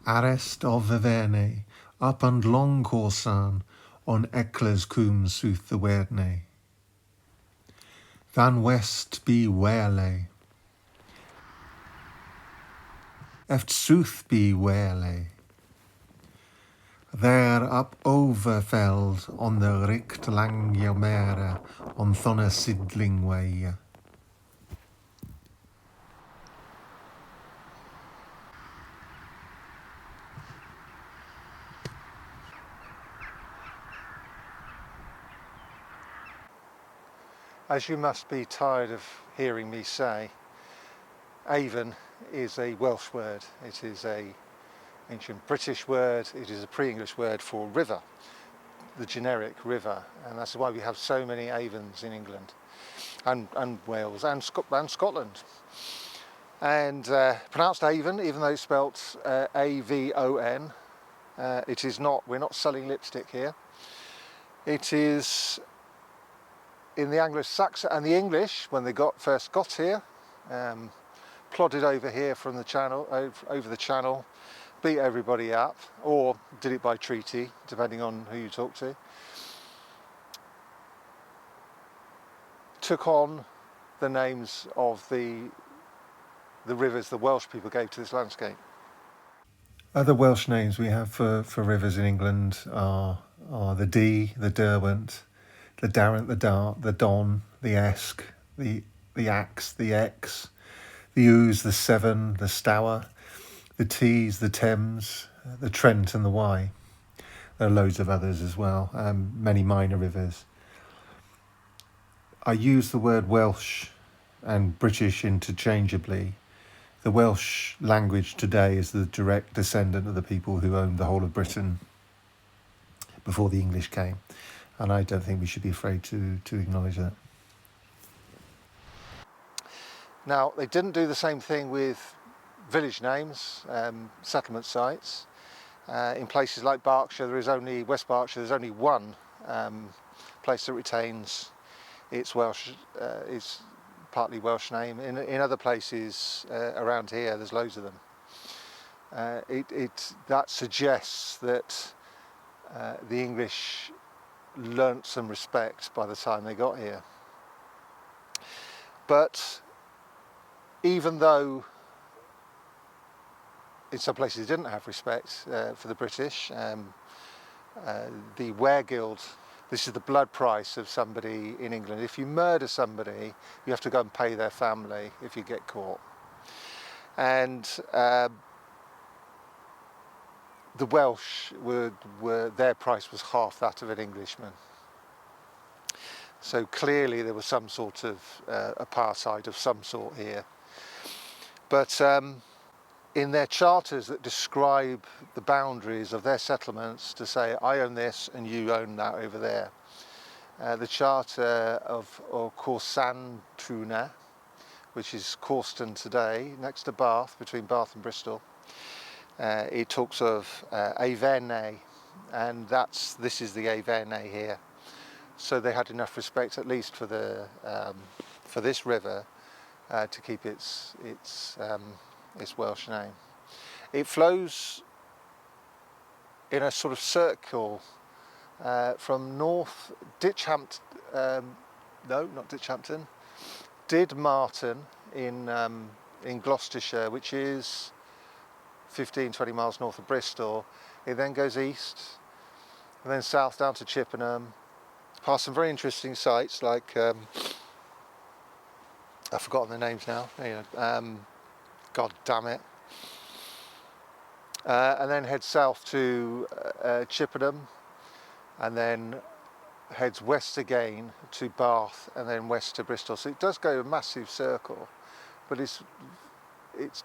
Arrest of Viverne, up and long Corsan, on Ecles Cumb sooth the Werne. Van west be Wherle, eft sooth be Wherle. There up overveld on the richt lang Mere, on thonne Sidling way. As you must be tired of hearing me say, Avon is a Welsh word. It is an ancient British word. It is a pre-English word for river, the generic river, and that's why we have so many Avons in England and Wales and Scotland. And pronounced Avon, even though it's spelt A-V-O-N. It is not. We're not selling lipstick here. It is in the Anglo-Saxon and the English, when they first got here, plodded over here from the channel, over the channel, beat everybody up, or did it by treaty, depending on who you talk to. Took on the names of the rivers the Welsh people gave to this landscape. Other Welsh names we have for rivers in England are the Dee, the Derwent, the Darrant, the Dart, the Don, the Esk, the Axe, the Ex, the Ouse, the Severn, the Stour, the Tees, the Thames, the Trent and the Wye. There are loads of others as well, many minor rivers. I use the word Welsh and British interchangeably. The Welsh language today is the direct descendant of the people who owned the whole of Britain before the English came. And I don't think we should be afraid to acknowledge that. Now, they didn't do the same thing with village names, settlement sites. In places like Berkshire, West Berkshire, there's only one place that retains its Welsh, its partly Welsh name. In other places around here, there's loads of them. That suggests that the English learnt some respect by the time they got here. But even though in some places they didn't have respect for the British, the weregild, this is the blood price of somebody in England. If you murder somebody, you have to go and pay their family if you get caught. And the Welsh their price was half that of an Englishman. So clearly there was some sort of apartheid of some sort here. But in their charters that describe the boundaries of their settlements, to say, I own this and you own that over there. The charter of Corsan, which is Corston today, next to Bath, between Bath and Bristol. It talks of Averne, and this is the Averne here. So they had enough respect, at least for this river, to keep its Welsh name. It flows in a sort of circle from North Ditchhampton, Didmarton in Gloucestershire, which is 15-20 miles north of Bristol. It then goes east and then south down to Chippenham, past some very interesting sites like I've forgotten the names now. God damn it. And then heads south to Chippenham, and then heads west again to Bath, and then west to Bristol. So it does go a massive circle, but it's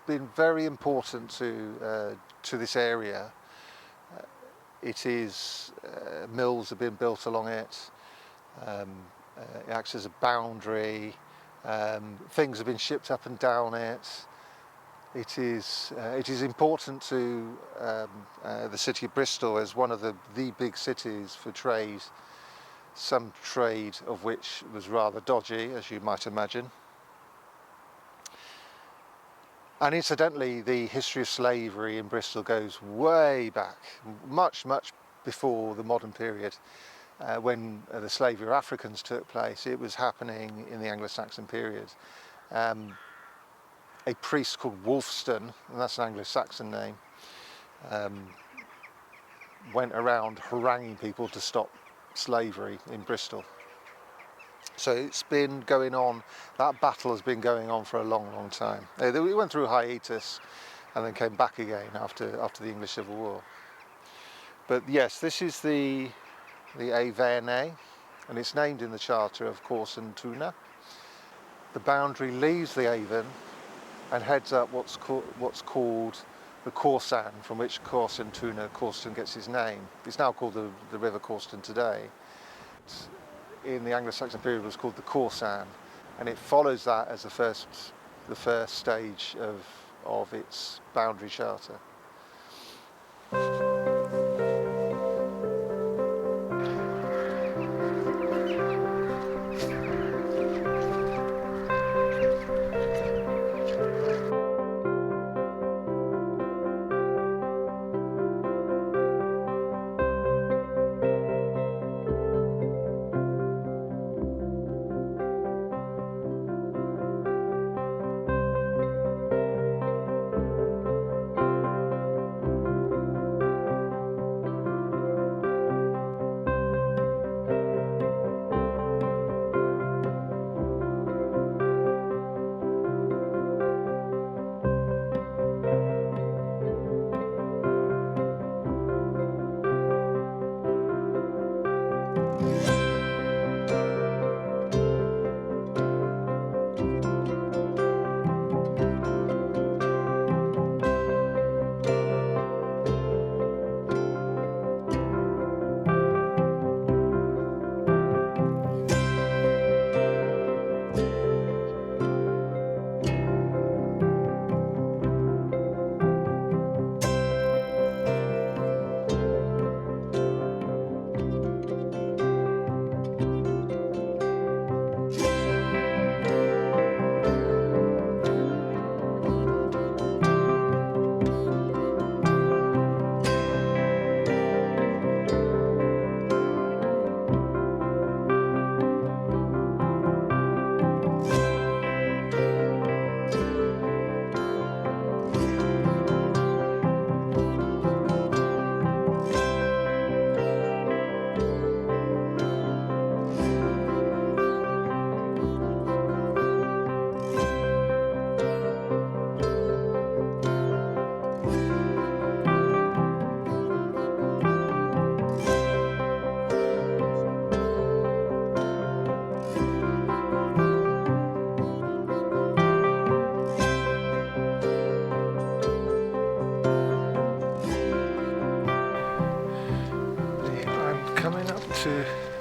been very important to this area. It is mills have been built along it. It acts as a boundary. Things have been shipped up and down it. It is important to the city of Bristol as one of the big cities for trade, some trade of which was rather dodgy, as you might imagine. And incidentally, the history of slavery in Bristol goes way back, much before the modern period. When the slavery of Africans took place, it was happening in the Anglo-Saxon period. A priest called Wulfstan, and that's an Anglo-Saxon name, went around haranguing people to stop slavery in Bristol. So it's been going on, that battle has been going on for a long time. We went through a hiatus and then came back again after the English Civil War. But yes, this is the Avon, and it's named in the charter of Corsan. The boundary leaves the Avon and heads up what's called the Corsan, from which Corston gets his name. It's now called the River Corston today. In the Anglo-Saxon period it was called the Corsan, and it follows that as the first stage of its boundary charter.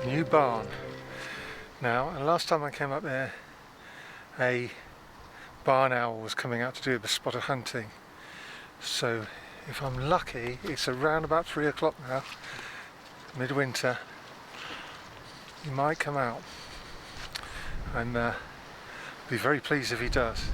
New barn now, and last time I came up there a barn owl was coming out to do a spot of hunting, so if I'm lucky it's around about 3 o'clock now, midwinter. He might come out. I'm be very pleased if he does.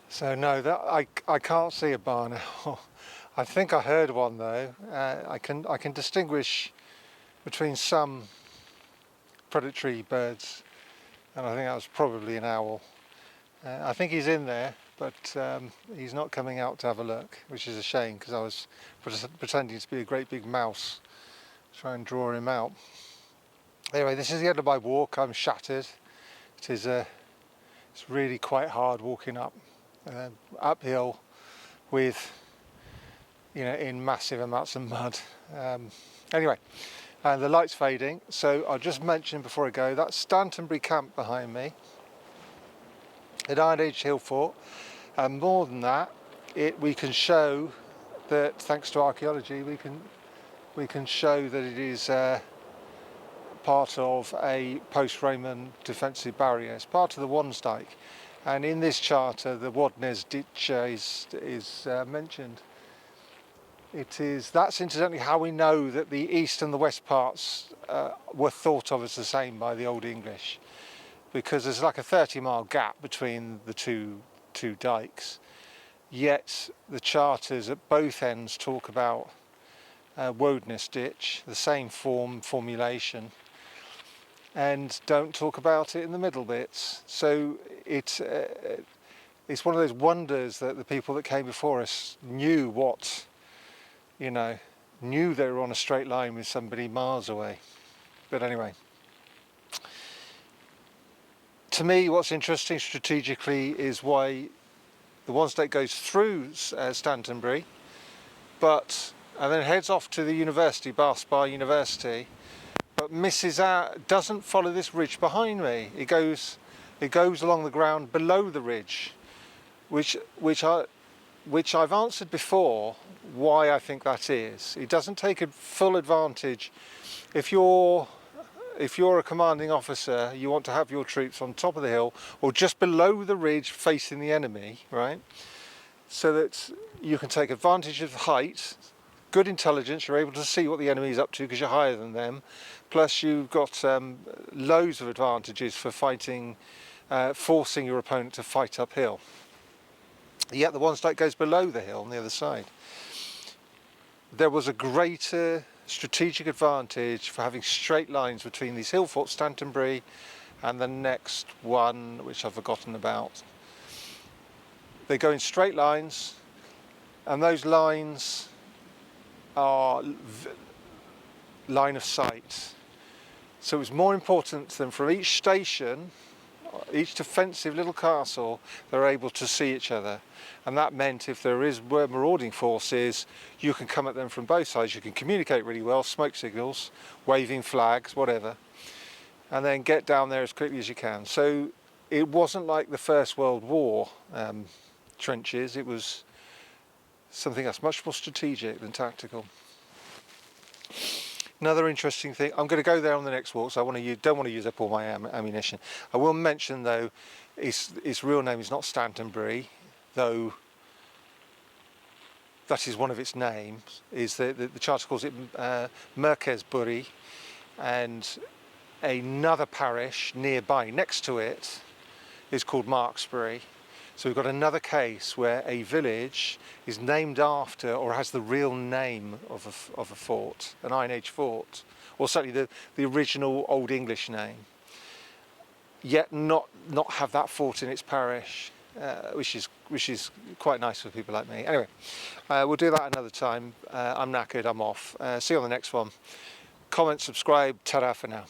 So no, I can't see a barn owl. I think I heard one though. I can distinguish between some predatory birds, and I think that was probably an owl. I think he's in there, but he's not coming out to have a look, which is a shame because I was pretending to be a great big mouse, to try and draw him out. Anyway, this is the end of my walk. I'm shattered. It's really quite hard walking uphill with, in massive amounts of mud. Anyway, and the light's fading, so I'll just mention before I go, that's Stantonbury Camp behind me at Iron Age Hill Fort, and more than that, we can show that, thanks to archaeology, we can show that it is part of a post-Roman defensive barrier. It's part of the Wansdyke. And in this charter, the Wadnes ditch is mentioned. That's incidentally how we know that the east and the west parts were thought of as the same by the Old English, because there's like a 30-mile gap between the two dikes, yet the charters at both ends talk about Wodeness ditch, the same formulation, and don't talk about it in the middle bits. So it's one of those wonders that the people that came before us knew what, knew they were on a straight line with somebody miles away. But anyway, to me, what's interesting strategically is why the Wansdyke goes through Stantonbury, and then heads off to the university, Bath Spa University, but misses out, doesn't follow this ridge behind me. It goes along the ground below the ridge, which I've answered before why I think that is. It doesn't take a full advantage. If you're a commanding officer, you want to have your troops on top of the hill or just below the ridge facing the enemy, right? So that you can take advantage of the height, good intelligence, you're able to see what the enemy is up to because you're higher than them. Plus you've got loads of advantages for fighting, forcing your opponent to fight uphill. Yet the Wansdyke goes below the hill on the other side. There was a greater strategic advantage for having straight lines between these hill forts, Stantonbury and the next one, which I've forgotten about. They go in straight lines, and those lines are line of sight. So it was more important than from each station, each defensive little castle, they're able to see each other. And that meant if there were marauding forces, you can come at them from both sides. You can communicate really well, smoke signals, waving flags, whatever, and then get down there as quickly as you can. So it wasn't like the First World War trenches. It was something that's much more strategic than tactical. Another interesting thing, I'm going to go there on the next walk, so don't want to use up all my ammunition. I will mention though, its real name is not Stantonbury, though that is one of its names. The charter calls it Merces Burh, and another parish nearby, next to it, is called Marksbury. So we've got another case where a village is named after or has the real name of a fort, an Iron Age fort, or certainly the original Old English name, yet not have that fort in its parish, which is quite nice for people like me. Anyway, we'll do that another time. I'm knackered, I'm off. See you on the next one. Comment, subscribe, ta-ra for now.